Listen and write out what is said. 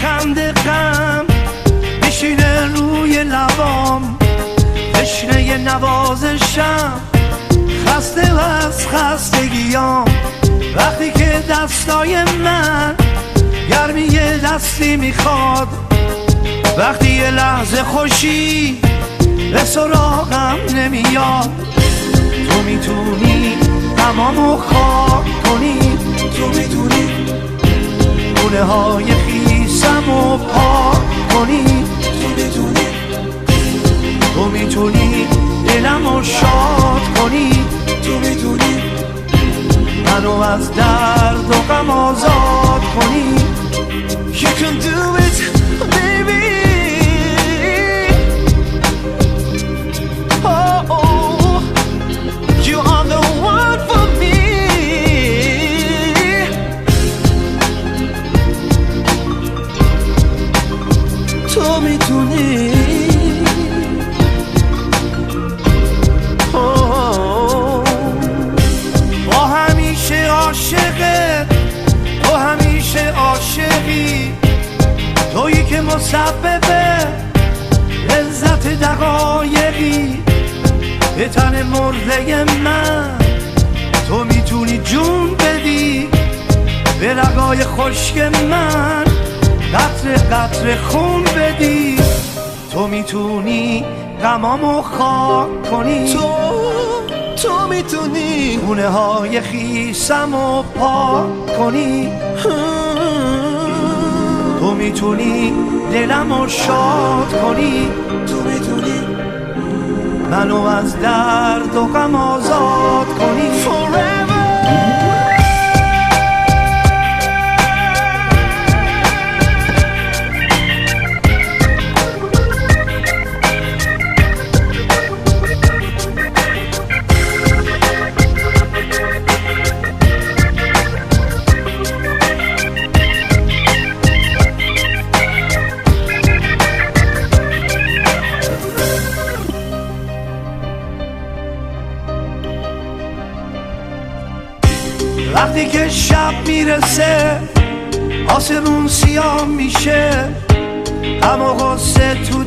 خنده غم میشینه روی لبام، تشنه نوازشم، خسته و از خستگیام. وقتی که دستای من گرمی دستی میخواد، وقتی یه لحظه خوشی به سراغم نمیاد، تو میتونی تمامو خاک کنی، تو میتونی گونه های خیسمو پاک کنی، تو میتونی، تو میتونی دلمو شاد کنی، تو میتونی منو از درد و غم آزاد کنی. You can do it, baby. Oh, oh, you are the one for me. تو میتونی با همیشه عاشقت، تو همیشه عاشقی، تویی که مسبب لذت دقایقی به تن مرده من. تو میتونی جون بدی به رگای خشک من، قطره قطره خون بدی، تو میتونی غمامو خاک کنی، تو میتونی گونه های خیسمو پاک کنی، تو میتونی دلمو شاد کنی، تو میتونی منو از درد و غم آزاد کنی. Forever. وقتی که شب میرسه آسمون سیاه میشه، غم و غصه تو